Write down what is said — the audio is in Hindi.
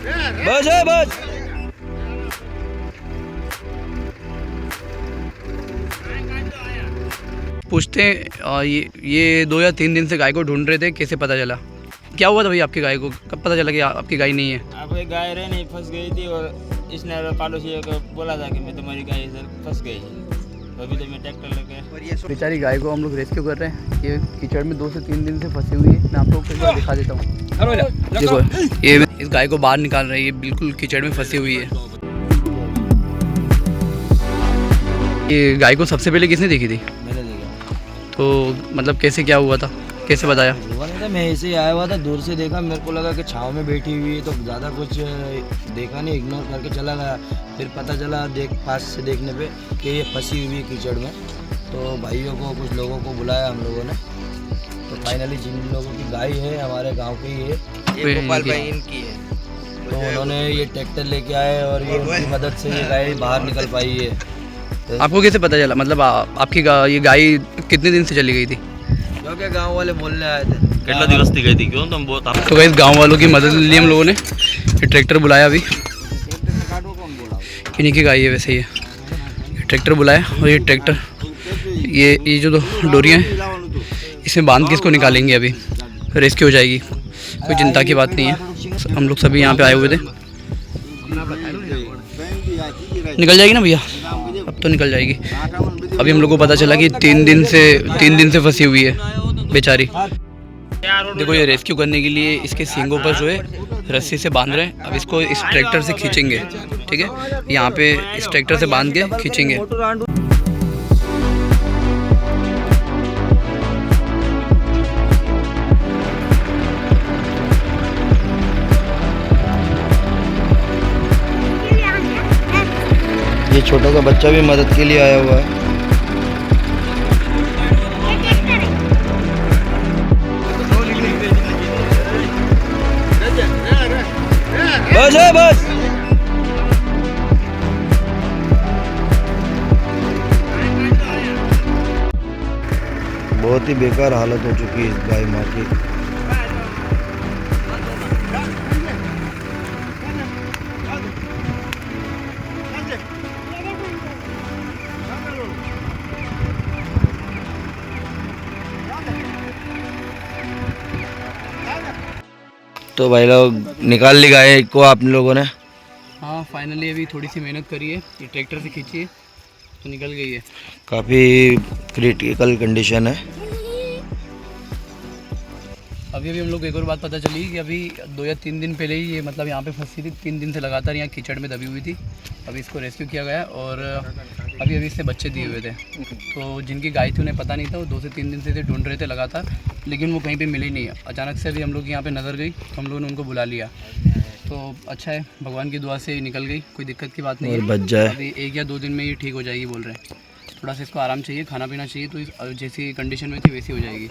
बस है बस। पूछते हैं ये 2 या 3 दिन से गाय को ढूंढ रहे थे, कैसे पता चला? क्या हुआ था भाई आपकी गाय को? कब पता चला कि आपकी गाय नहीं है? आपकी गाय रह नहीं फंस गई थी और इसने पड़ोसी को बोला था कि मैं तुम्हारी गाय इधर फंस गई है, तो अभी तो मैं ट्रैक्टर लेके बेचारी गाय को हम लोग रेस्क्यू कर रहे हैं। ये कीचड़ में 2 से 3 दिन से फंसी हुई है। मैं आप लोग को एक बार दिखा देता हूँ। देखो ये इस गाय को बाहर निकाल रहे हैं। ये बिल्कुल कीचड़ में फंसी हुई है। ये गाय को सबसे पहले किसने देखी थी? मैंने देखा। तो मतलब कैसे क्या हुआ था, कैसे बताया? हुआ नहीं था, मैं ऐसे ही आया हुआ था, दूर से देखा, मेरे को लगा कि छाँव में बैठी हुई है, तो ज़्यादा कुछ देखा नहीं, इग्नोर करके चला गया। फिर पता चला पास से देखने पे कि ये फंसी हुई है कीचड़ में। तो भाइयों को, कुछ लोगों को बुलाया हम लोगों ने, तो फाइनली जिन लोगों की गाय है हमारे गाँव की ही है, ये गोपाल भाई इनकी है, तो उन्होंने ये ट्रैक्टर लेके आए और ये उनकी मदद से ये गाय बाहर निकल पाई है। तो आपको कैसे पता चला? मतलब आपकी ये गाय कितने दिन से चली गई थी? क्योंकि गांव वाले बोलने आए थे। कितना दिवस थी गई थी क्यों तुम बहुत तो गाइस गांव वालों की मदद ली हम लोगों ने। ये ट्रैक्टर बुलाया अभी, किन्हीं की गाय है वैसे ये ट्रैक्टर बुलाया। और ये ट्रैक्टर ये जो डोरियाँ हैं इसमें बांध के इसको निकालेंगे, अभी रेस्क्यू हो जाएगी, कोई चिंता की बात नहीं है। हम लोग सभी यहाँ पे आए हुए थे। निकल जाएगी ना भैया? अब तो निकल जाएगी। अभी हम लोग को पता चला कि 3 दिन से फंसी हुई है बेचारी। देखो ये रेस्क्यू करने के लिए इसके सींगों पर जो है रस्सी से बांध रहे हैं। अब इसको इस ट्रैक्टर से खींचेंगे, ठीक है? यहाँ पे इस ट्रैक्टर से बांध के खींचेंगे। ये छोटा सा बच्चा भी मदद के लिए आया हुआ है। बस है बस। बहुत ही बेकार हालत हो चुकी है इस गाय माँ की। तो भाई लोग निकाल ली गाय को आप लोगों ने? हाँ फाइनली अभी थोड़ी सी मेहनत करी है, ये ट्रैक्टर से खींची है तो निकल गई है। काफ़ी क्रिटिकल कंडीशन है। अभी हम लोग को एक और बात पता चली कि अभी 2 या 3 दिन पहले ही ये मतलब यहाँ पे फंसी थी। 3 दिन से लगातार यहाँ कीचड़ में दबी हुई थी। अभी इसको रेस्क्यू किया गया और अभी इसने बच्चे दिए हुए थे। तो जिनकी गाय थी उन्हें पता नहीं था, वो 2 से 3 दिन से इसे ढूंढ रहे थे लगातार, लेकिन वो कहीं पे मिले नहीं। अचानक से अभी हम लोग यहाँ पे नज़र गई तो हम लोगों ने उनको बुला लिया। तो अच्छा है, भगवान की दुआ से निकल गई, कोई दिक्कत की बात नहीं है। बच जाए। अभी 1 या 2 दिन में ये ठीक हो जाएगी बोल रहे हैं। थोड़ा सा इसको आराम चाहिए, खाना पीना चाहिए, तो जैसी कंडीशन में थी वैसी हो जाएगी।